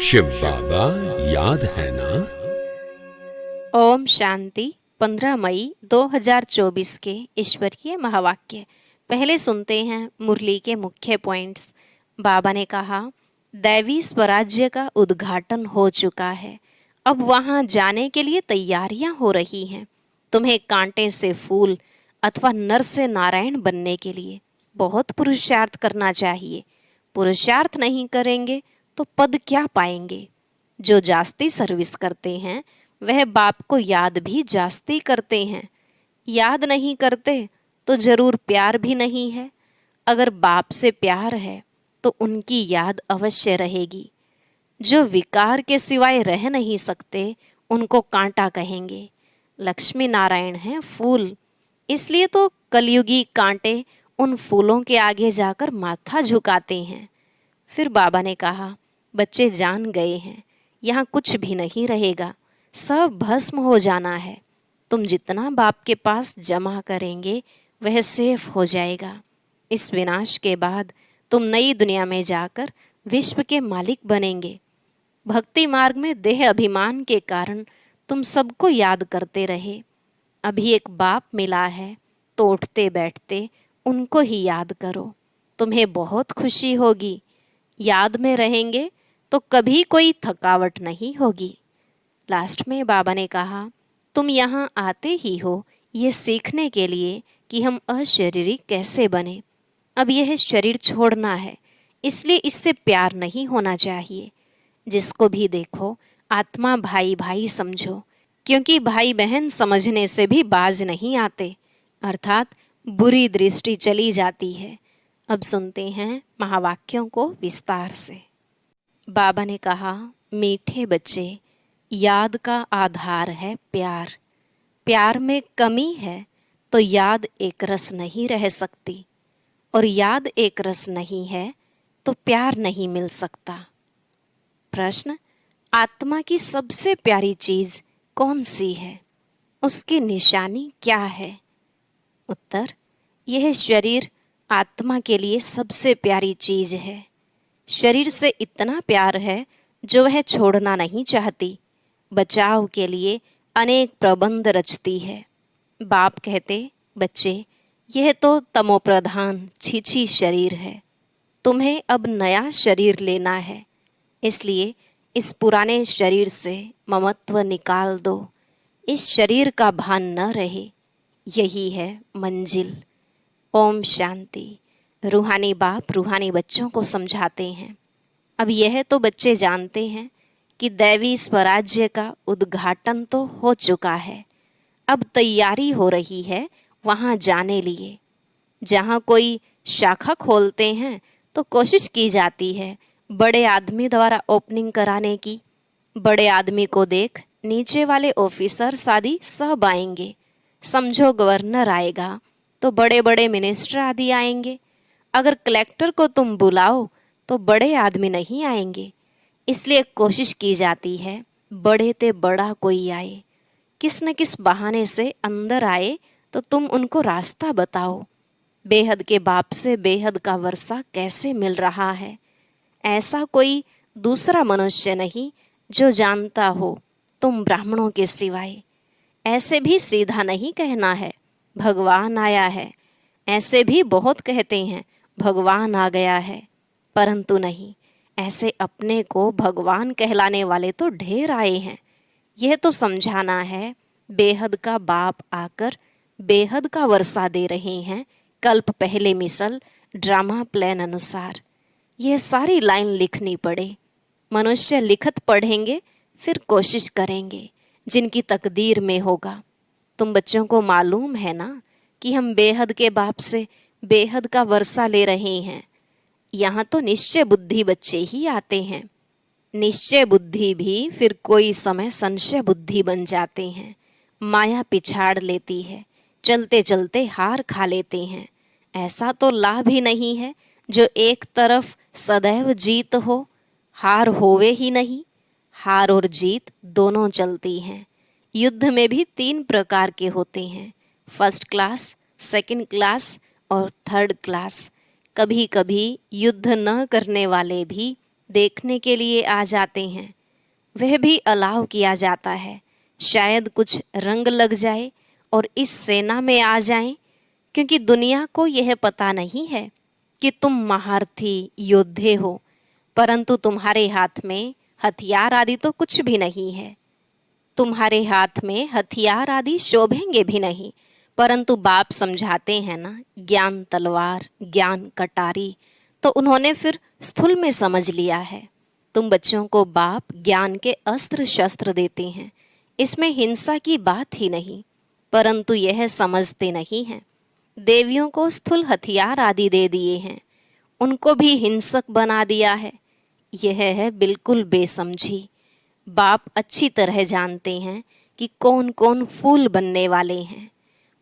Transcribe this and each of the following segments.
शिव बाबा याद है ना। ओम शांति। 15 मई 2024 के ईश्वरीय महावाक्य। पहले सुनते हैं मुरली के मुख्य पॉइंट्स। बाबा ने कहा, दैवी स्वराज्य का उद्घाटन हो चुका है। अब वहां जाने के लिए तैयारियां हो रही हैं। तुम्हें कांटे से फूल अथवा नर से नारायण बनने के लिए बहुत पुरुषार्थ करना चाहिए। पुरुषार्थ नहीं करेंगे तो पद क्या पाएंगे। जो जास्ती सर्विस करते हैं वह बाप को याद भी जास्ती करते हैं। याद नहीं करते तो जरूर प्यार भी नहीं है। अगर बाप से प्यार है तो उनकी याद अवश्य रहेगी। जो विकार के सिवाय रह नहीं सकते उनको कांटा कहेंगे। लक्ष्मी नारायण हैं फूल, इसलिए तो कलयुगी कांटे उन फूलों के आगे जाकर माथा झुकाते हैं। फिर बाबा ने कहा, बच्चे जान गए हैं यहाँ कुछ भी नहीं रहेगा, सब भस्म हो जाना है। तुम जितना बाप के पास जमा करेंगे वह सेफ हो जाएगा। इस विनाश के बाद तुम नई दुनिया में जाकर विश्व के मालिक बनेंगे। भक्ति मार्ग में देह अभिमान के कारण तुम सबको याद करते रहे। अभी एक बाप मिला है तो उठते बैठते उनको ही याद करो, तुम्हें बहुत खुशी होगी। याद में रहेंगे तो कभी कोई थकावट नहीं होगी। लास्ट में बाबा ने कहा, तुम यहाँ आते ही हो ये सीखने के लिए कि हम अशरीरी कैसे बने। अब यह शरीर छोड़ना है, इसलिए इससे प्यार नहीं होना चाहिए। जिसको भी देखो आत्मा भाई भाई समझो, क्योंकि भाई बहन समझने से भी बाज नहीं आते, अर्थात बुरी दृष्टि चली जाती है। अब सुनते हैं महावाक्यों को विस्तार से। बाबा ने कहा, मीठे बच्चे, याद का आधार है प्यार। प्यार में कमी है तो याद एक रस नहीं रह सकती, और याद एक रस नहीं है तो प्यार नहीं मिल सकता। प्रश्न, आत्मा की सबसे प्यारी चीज कौन सी है? उसकी निशानी क्या है? उत्तर, यह शरीर आत्मा के लिए सबसे प्यारी चीज है। शरीर से इतना प्यार है जो वह छोड़ना नहीं चाहती। बचाव के लिए अनेक प्रबंध रचती है। बाप कहते, बच्चे, यह तो तमोप्रधान छीछी शरीर है। तुम्हें अब नया शरीर लेना है, इसलिए इस पुराने शरीर से ममत्व निकाल दो। इस शरीर का भान न रहे, यही है मंजिल। ओम शांति। रूहानी बाप रूहानी बच्चों को समझाते हैं। अब यह तो बच्चे जानते हैं कि दैवी स्वराज्य का उद्घाटन तो हो चुका है। अब तैयारी हो रही है वहां जाने लिए। जहां कोई शाखा खोलते हैं तो कोशिश की जाती है बड़े आदमी द्वारा ओपनिंग कराने की। बड़े आदमी को देख नीचे वाले ऑफिसर आदि सब आएंगे। समझो गवर्नर आएगा तो बड़े बड़े मिनिस्टर आदि आएंगे। अगर कलेक्टर को तुम बुलाओ तो बड़े आदमी नहीं आएंगे, इसलिए कोशिश की जाती है बड़े ते बड़ा कोई आए। किस न किस बहाने से अंदर आए तो तुम उनको रास्ता बताओ। बेहद के बाप से बेहद का वर्षा कैसे मिल रहा है, ऐसा कोई दूसरा मनुष्य नहीं जो जानता हो तुम ब्राह्मणों के सिवाय। ऐसे भी सीधा नहीं कहना है भगवान आया है। ऐसे भी बहुत कहते हैं भगवान आ गया है, परंतु नहीं, ऐसे अपने को भगवान कहलाने वाले तो ढेर आए हैं। यह तो समझाना है बेहद का बाप आकर बेहद का वर्षा दे रहे हैं। कल्प पहले मिसल ड्रामा प्लान अनुसार यह सारी लाइन लिखनी पड़े। मनुष्य लिखत पढ़ेंगे फिर कोशिश करेंगे जिनकी तकदीर में होगा। तुम बच्चों को मालूम है ना कि हम बेहद के बाप से बेहद का वर्षा ले रहे हैं। यहाँ तो निश्चय बुद्धि बच्चे ही आते हैं। निश्चय बुद्धि भी फिर कोई समय संशय बुद्धि बन जाते हैं। माया पिछाड़ लेती है, चलते चलते हार खा लेते हैं। ऐसा तो लाभ ही नहीं है जो एक तरफ सदैव जीत हो, हार होवे ही नहीं। हार और जीत दोनों चलती हैं। युद्ध में भी 3 प्रकार के होते हैं, फर्स्ट क्लास, सेकंड क्लास और थर्ड क्लास। कभी कभी युद्ध न करने वाले भी देखने के लिए आ जाते हैं, वह भी अलाव किया जाता है। शायद कुछ रंग लग जाए और इस सेना में आ जाएं, क्योंकि दुनिया को यह पता नहीं है कि तुम महारथी योद्धे हो, परंतु तुम्हारे हाथ में हथियार आदि तो कुछ भी नहीं है। तुम्हारे हाथ में हथियार आदि शोभेंगे भी नहीं, परंतु बाप समझाते हैं ना, ज्ञान तलवार ज्ञान कटारी, तो उन्होंने फिर स्थूल में समझ लिया है। तुम बच्चों को बाप ज्ञान के अस्त्र शस्त्र देते हैं, इसमें हिंसा की बात ही नहीं, परंतु यह समझते नहीं हैं। देवियों को स्थूल हथियार आदि दे दिए हैं, उनको भी हिंसक बना दिया है। यह है बिल्कुल बेसमझी। बाप अच्छी तरह जानते हैं कि कौन कौन फूल बनने वाले हैं।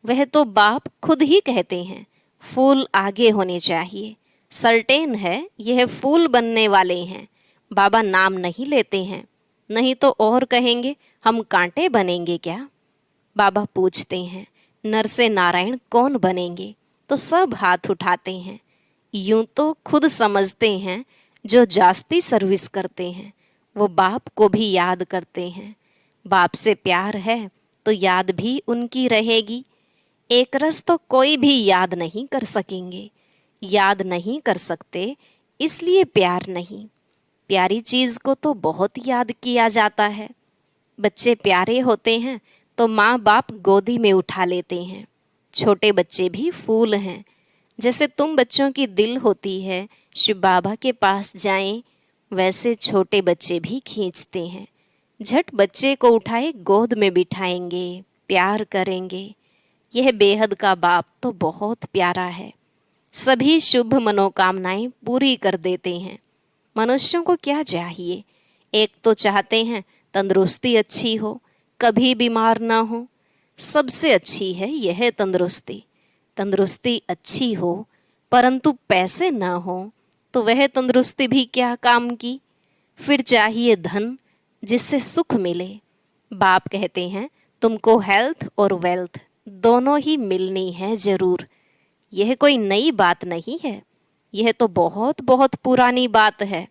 वह तो बाप खुद ही कहते हैं, फूल आगे होने चाहिए, सर्टेन है यह फूल बनने वाले हैं। बाबा नाम नहीं लेते हैं, नहीं तो और कहेंगे हम कांटे बनेंगे क्या। बाबा पूछते हैं, नर से नारायण कौन बनेंगे, तो सब हाथ उठाते हैं। यूं तो खुद समझते हैं, जो जास्ती सर्विस करते हैं वो बाप को भी याद करते हैं। बाप से प्यार है तो याद भी उनकी रहेगी। एक रस तो कोई भी याद नहीं कर सकेंगे। याद नहीं कर सकते इसलिए प्यार नहीं। प्यारी चीज़ को तो बहुत याद किया जाता है। बच्चे प्यारे होते हैं तो माँ बाप गोदी में उठा लेते हैं। छोटे बच्चे भी फूल हैं। जैसे तुम बच्चों की दिल होती है शिव बाबा के पास जाएं, वैसे छोटे बच्चे भी खींचते हैं। झट बच्चे को उठाए गोद में बिठाएंगे, प्यार करेंगे। यह बेहद का बाप तो बहुत प्यारा है। सभी शुभ मनोकामनाएं पूरी कर देते हैं। मनुष्यों को क्या चाहिए? एक तो चाहते हैं तंदुरुस्ती अच्छी हो, कभी बीमार ना हो। सबसे अच्छी है यह तंदुरुस्ती। तंदुरुस्ती अच्छी हो परंतु पैसे ना हो तो वह तंदुरुस्ती भी क्या काम की। फिर चाहिए धन जिससे सुख मिले। बाप कहते हैं तुमको हेल्थ और वेल्थ दोनों ही मिलनी है जरूर। यह कोई नई बात नहीं है, यह तो बहुत बहुत पुरानी बात है।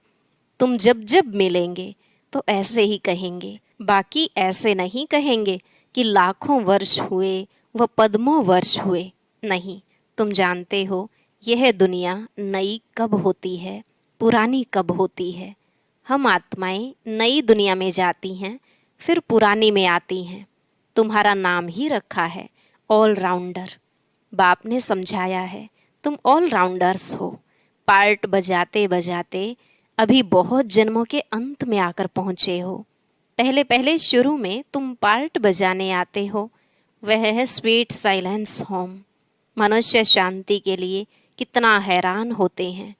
तुम जब जब मिलेंगे तो ऐसे ही कहेंगे, बाकी ऐसे नहीं कहेंगे कि लाखों वर्ष हुए व पद्मों वर्ष हुए। नहीं, तुम जानते हो यह दुनिया नई कब होती है, पुरानी कब होती है। हम आत्माएं नई दुनिया में जाती हैं, फिर पुरानी में आती हैं। तुम्हारा नाम ही रखा है ऑलराउंडर। बाप ने समझाया है तुम ऑलराउंडर्स हो। पार्ट बजाते बजाते अभी बहुत जन्मों के अंत में आकर पहुँचे हो। पहले पहले शुरू में तुम पार्ट बजाने आते हो, वह है स्वीट साइलेंस होम। मनुष्य शांति के लिए कितना हैरान होते हैं।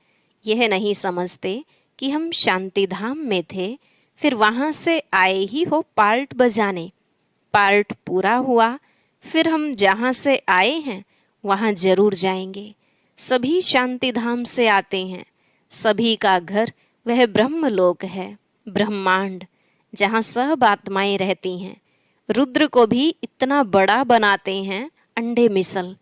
यह नहीं समझते कि हम शांति धाम में थे, फिर वहाँ से आए ही हो पार्ट बजाने। पार्ट पूरा हुआ, फिर हम जहाँ से आए हैं वहाँ जरूर जाएंगे। सभी शांति धाम से आते हैं। सभी का घर वह ब्रह्मलोक है, ब्रह्मांड, जहाँ सब आत्माएं रहती हैं। रुद्र को भी इतना बड़ा बनाते हैं अंडे मिसल।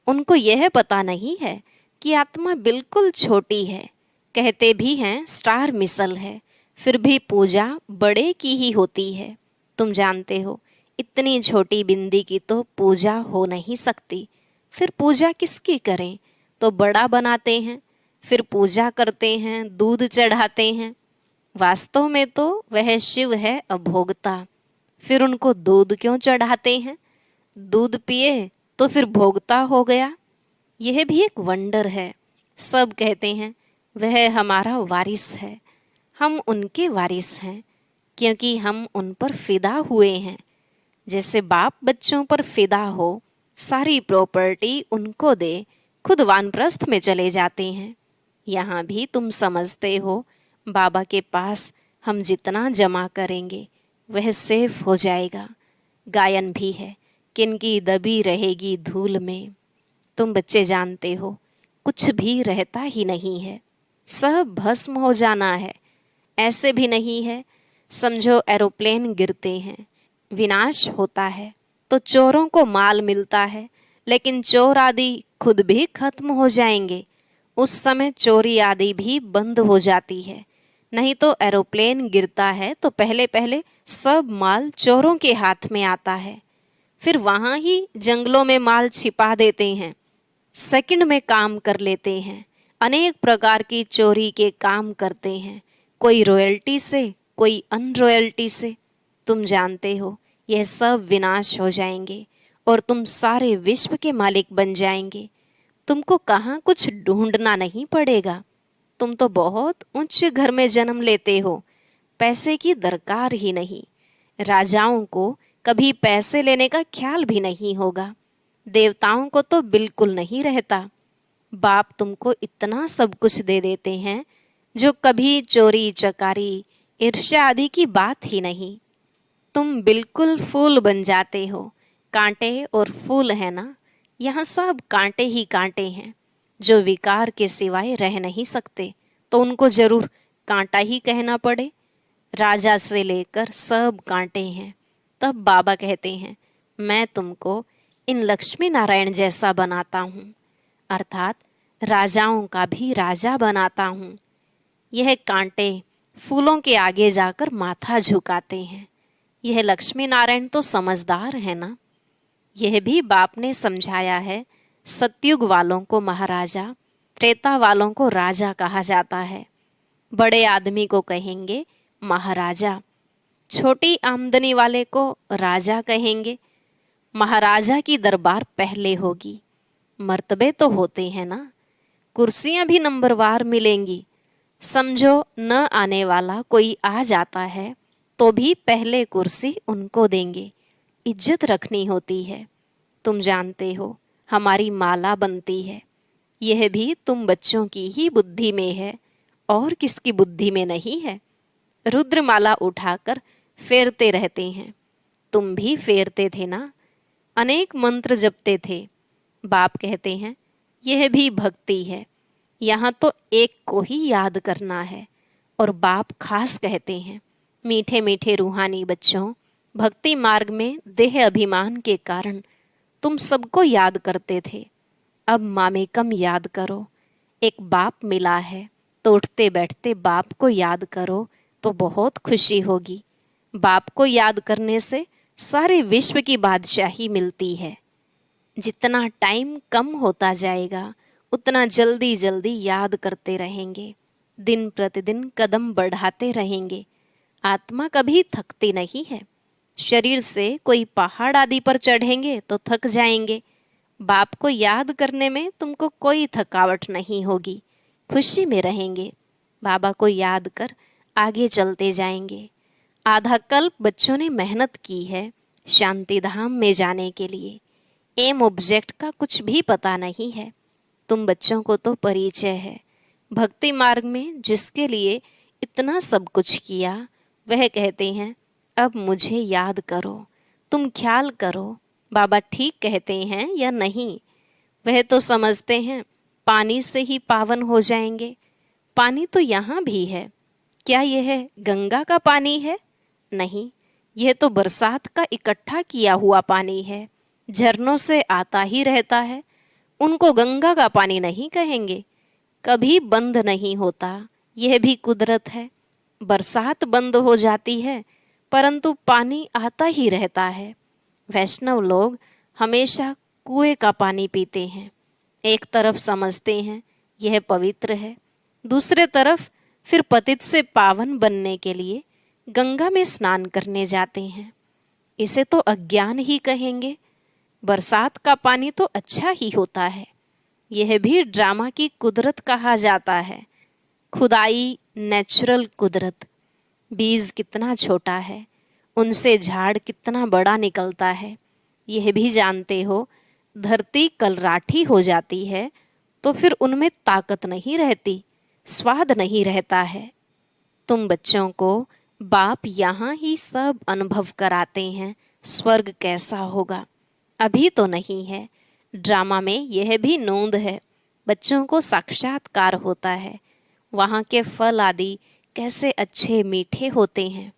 उनको यह पता नहीं है कि आत्मा बिल्कुल छोटी है। कहते भी हैं स्टार मिसल है, फिर भी पूजा बड़े की ही होती है। तुम जानते हो इतनी छोटी बिंदी की तो पूजा हो नहीं सकती। फिर पूजा किसकी करें? तो बड़ा बनाते हैं, फिर पूजा करते हैं, दूध चढ़ाते हैं। वास्तव में तो वह शिव है अभोक्ता। फिर उनको दूध क्यों चढ़ाते हैं? दूध पिए तो फिर भोगता हो गया। यह भी एक वंडर है। सब कहते हैं वह हमारा वारिस है। हम उनके वारिस हैं क्योंकि हम उन पर फिदा हुए हैं। जैसे बाप बच्चों पर फिदा हो, सारी प्रॉपर्टी उनको दे, खुद वानप्रस्थ में चले जाते हैं। यहाँ भी तुम समझते हो बाबा के पास हम जितना जमा करेंगे वह सेफ हो जाएगा। गायन भी है, किनकी दबी रहेगी धूल में। तुम बच्चे जानते हो कुछ भी रहता ही नहीं है, सब भस्म हो जाना है। ऐसे भी नहीं है, समझो एरोप्लेन गिरते हैं, विनाश होता है तो चोरों को माल मिलता है, लेकिन चोर आदि खुद भी खत्म हो जाएंगे। उस समय चोरी आदि भी बंद हो जाती है। नहीं तो एरोप्लेन गिरता है तो पहले पहले सब माल चोरों के हाथ में आता है, फिर वहां ही जंगलों में माल छिपा देते हैं, सेकंड में काम कर लेते हैं, अनेक प्रकार की चोरी के काम करते हैं, कोई रॉयल्टी से कोई अनरॉयल्टी से। तुम जानते हो यह सब विनाश हो जाएंगे और तुम सारे विश्व के मालिक बन जाएंगे। तुमको कहाँ कुछ ढूंढना नहीं पड़ेगा। तुम तो बहुत उच्च घर में जन्म लेते हो, पैसे की दरकार ही नहीं। राजाओं को कभी पैसे लेने का ख्याल भी नहीं होगा, देवताओं को तो बिल्कुल नहीं रहता। बाप तुमको इतना सब कुछ दे देते हैं जो कभी चोरी चकारी ईर्ष्या आदि की बात ही नहीं। तुम बिल्कुल फूल बन जाते हो। कांटे और फूल है ना, यहाँ सब कांटे ही कांटे हैं। जो विकार के सिवाय रह नहीं सकते तो उनको जरूर कांटा ही कहना पड़े। राजा से लेकर सब कांटे हैं। तब बाबा कहते हैं, मैं तुमको इन लक्ष्मी नारायण जैसा बनाता हूँ, अर्थात राजाओं का भी राजा बनाता हूँ। यह कांटे फूलों के आगे जाकर माथा झुकाते हैं। यह लक्ष्मी नारायण तो समझदार है ना। यह भी बाप ने समझाया है। सतयुग वालों को महाराजा, त्रेता वालों को राजा कहा जाता है। बड़े आदमी को कहेंगे महाराजा, छोटी आमदनी वाले को राजा कहेंगे। महाराजा की दरबार पहले होगी। मर्तबे तो होते हैं ना, कुर्सियां भी नंबरवार मिलेंगी। समझो न आने वाला कोई आ जाता है तो भी पहले कुर्सी उनको देंगे। इज्जत रखनी होती है। तुम जानते हो हमारी माला बनती है, यह भी तुम बच्चों की ही बुद्धि में है और किसकी बुद्धि में नहीं है। रुद्रमाला उठाकर फेरते रहते हैं। तुम भी फेरते थे ना, अनेक मंत्र जपते थे। बाप कहते हैं यह भी भक्ति है। यहाँ तो एक को ही याद करना है। और बाप खास कहते हैं, मीठे मीठे रूहानी बच्चों, भक्ति मार्ग में देह अभिमान के कारण तुम सबको याद करते थे। अब मामेकम याद करो। एक बाप मिला है तो उठते बैठते बाप को याद करो तो बहुत खुशी होगी। बाप को याद करने से सारे विश्व की बादशाही मिलती है। जितना टाइम कम होता जाएगा उतना जल्दी जल्दी याद करते रहेंगे। दिन प्रतिदिन कदम बढ़ाते रहेंगे। आत्मा कभी थकती नहीं है। शरीर से कोई पहाड़ आदि पर चढ़ेंगे तो थक जाएंगे। बाप को याद करने में तुमको कोई थकावट नहीं होगी, खुशी में रहेंगे। बाबा को याद कर आगे चलते जाएंगे। आधा कल्प बच्चों ने मेहनत की है शांति धाम में जाने के लिए। एम ऑब्जेक्ट का कुछ भी पता नहीं है। तुम बच्चों को तो परिचय है। भक्ति मार्ग में जिसके लिए इतना सब कुछ किया, वह कहते हैं अब मुझे याद करो, तुम ख्याल करो बाबा ठीक कहते हैं या नहीं। वह तो समझते हैं पानी से ही पावन हो जाएंगे। पानी तो यहाँ भी है। क्या यह गंगा का पानी है? नहीं, यह तो बरसात का इकट्ठा किया हुआ पानी है, झरनों से आता ही रहता है। उनको गंगा का पानी नहीं कहेंगे, कभी बंद नहीं होता। यह भी कुदरत है। बरसात बंद हो जाती है परंतु पानी आता ही रहता है। वैष्णव लोग हमेशा कुएं का पानी पीते हैं। एक तरफ समझते हैं यह पवित्र है, दूसरे तरफ फिर पतित से पावन बनने के लिए गंगा में स्नान करने जाते हैं। इसे तो अज्ञान ही कहेंगे। बरसात का पानी तो अच्छा ही होता है। यह भी ड्रामा की कुदरत कहा जाता है। खुदाई, नेचुरल कुदरत। बीज कितना छोटा है, उनसे झाड़ कितना बड़ा निकलता है। यह भी जानते हो धरती कलराठी हो जाती है तो फिर उनमें ताकत नहीं रहती, स्वाद नहीं रहता है। तुम बच्चों को बाप यहाँ ही सब अनुभव कराते हैं स्वर्ग कैसा होगा। अभी तो नहीं है। ड्रामा में यह भी नोंद है, बच्चों को साक्षात्कार होता है। वहाँ के फल आदि कैसे अच्छे मीठे होते हैं।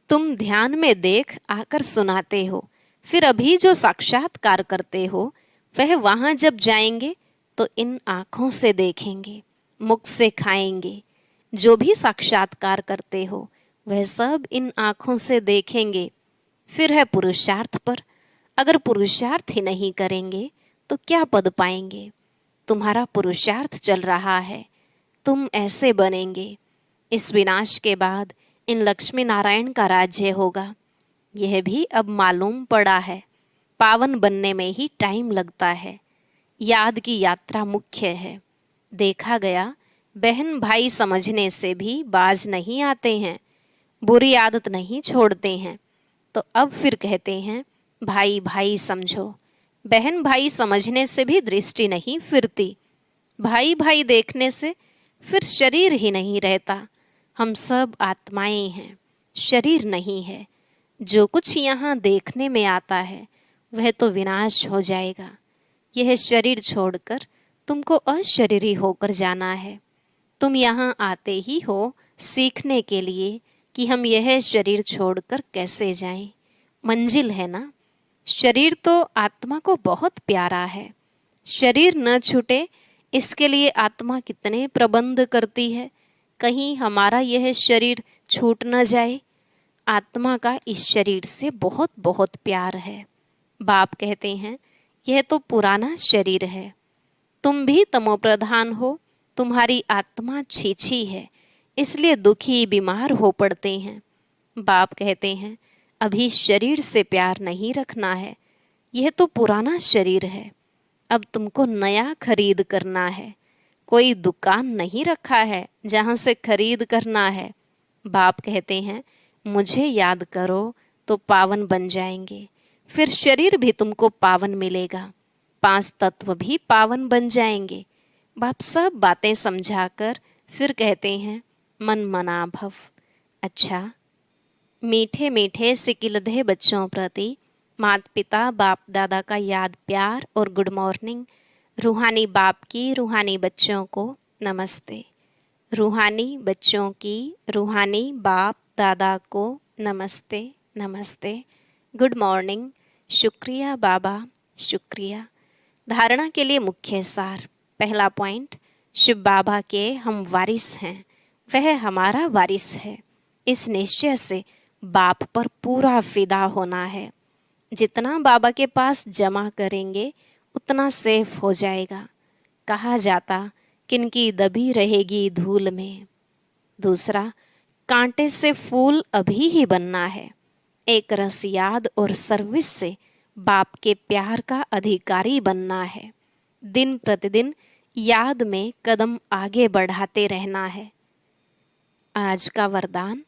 तुम ध्यान में देख आकर सुनाते हो, फिर अभी जो साक्षात्कार करते हो वह वहाँ जब जाएंगे तो इन आँखों से देखेंगे, मुख से खाएंगे। जो भी साक्षात्कार करते हो वह सब इन आँखों से देखेंगे। फिर है पुरुषार्थ पर। अगर पुरुषार्थ ही नहीं करेंगे तो क्या पद पाएंगे? तुम्हारा पुरुषार्थ चल रहा है, तुम ऐसे बनेंगे। इस विनाश के बाद इन लक्ष्मी नारायण का राज्य होगा। यह भी अब मालूम पड़ा है। पावन बनने में ही टाइम लगता है। याद की यात्रा मुख्य है। देखा गया बहन भाई समझने से भी बाज नहीं आते हैं, बुरी आदत नहीं छोड़ते हैं। तो अब फिर कहते हैं भाई भाई समझो। बहन भाई समझने से भी दृष्टि नहीं फिरती। भाई भाई देखने से फिर शरीर ही नहीं रहता। हम सब आत्माएं हैं, शरीर नहीं है। जो कुछ यहाँ देखने में आता है वह तो विनाश हो जाएगा। यह शरीर छोड़कर तुमको अशरीरी होकर जाना है। तुम यहाँ आते ही हो सीखने के लिए कि हम यह शरीर छोड़कर कैसे जाएं। मंजिल है ना। शरीर तो आत्मा को बहुत प्यारा है। शरीर न छूटे इसके लिए आत्मा कितने प्रबंध करती है। कहीं हमारा यह शरीर छूट न जाए। आत्मा का इस शरीर से बहुत बहुत प्यार है। बाप कहते हैं यह तो पुराना शरीर है। तुम भी तमोप्रधान हो, तुम्हारी आत्मा छीछी है, इसलिए दुखी बीमार हो पड़ते हैं। बाप कहते हैं अभी शरीर से प्यार नहीं रखना है। यह तो पुराना शरीर है। अब तुमको नया खरीद करना है। कोई दुकान नहीं रखा है जहाँ से खरीद करना है। बाप कहते हैं मुझे याद करो तो पावन बन जाएंगे। फिर शरीर भी तुमको पावन मिलेगा। 5 तत्व भी पावन बन जाएंगे। बाप सब बातें समझाकर फिर कहते हैं मन मना भव। अच्छा, मीठे मीठे सिकिलधे बच्चों प्रति माता पिता बाप दादा का याद प्यार और गुड मॉर्निंग। रूहानी बाप की रूहानी बच्चों को नमस्ते। रूहानी बच्चों की रूहानी बाप दादा को नमस्ते नमस्ते। Good morning. शुक्रिया बाबा, शुक्रिया। धारणा के लिए मुख्य सार। पहला पॉइंट, शिव बाबा के हम वारिस हैं, वह हमारा वारिस है। इस निश्चय से बाप पर पूरा फिदा होना है। जितना बाबा के पास जमा करेंगे उतना सेफ हो जाएगा। कहा जाता किनकी दबी रहेगी धूल में। दूसरा, कांटे से फूल अभी ही बनना है। एक रस याद और सर्विस से बाप के प्यार का अधिकारी बनना है। दिन प्रतिदिन याद में कदम आगे बढ़ाते रहना है। आज का वरदान,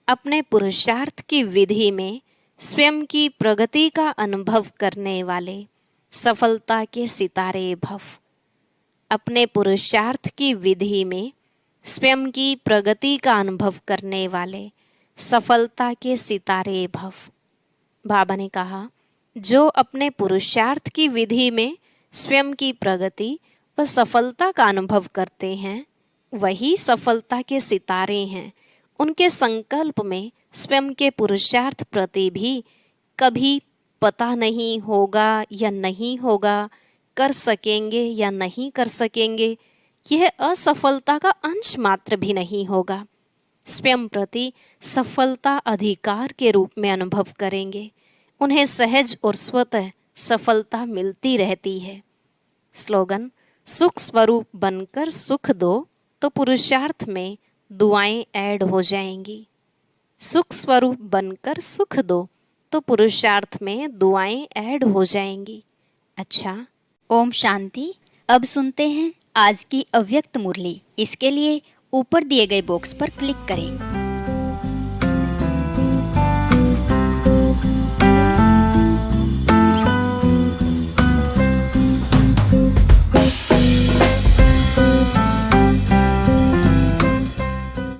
अपने पुरुषार्थ की विधि में स्वयं की प्रगति का अनुभव करने वाले सफलता के सितारे भव। अपने पुरुषार्थ की विधि में स्वयं की प्रगति का अनुभव करने वाले सफलता के सितारे भव। बाबा ने कहा जो अपने पुरुषार्थ की विधि में स्वयं की प्रगति व सफलता का अनुभव करते हैं वही सफलता के सितारे हैं। उनके संकल्प में स्वयं के पुरुषार्थ प्रति भी कभी पता नहीं होगा या नहीं होगा, कर सकेंगे या नहीं कर सकेंगे, यह असफलता का अंश मात्र भी नहीं होगा। स्वयं प्रति सफलता अधिकार के रूप में अनुभव करेंगे। उन्हें सहज और स्वतः सफलता मिलती रहती है। स्लोगन, सुख स्वरूप बनकर सुख दो तो पुरुषार्थ में दुआएं ऐड हो जाएंगी। सुख स्वरूप बनकर सुख दो तो पुरुषार्थ में दुआएं ऐड हो जाएंगी। अच्छा, ओम शांति। अब सुनते हैं आज की अव्यक्त मुरली। इसके लिए ऊपर दिए गए बॉक्स पर क्लिक करें।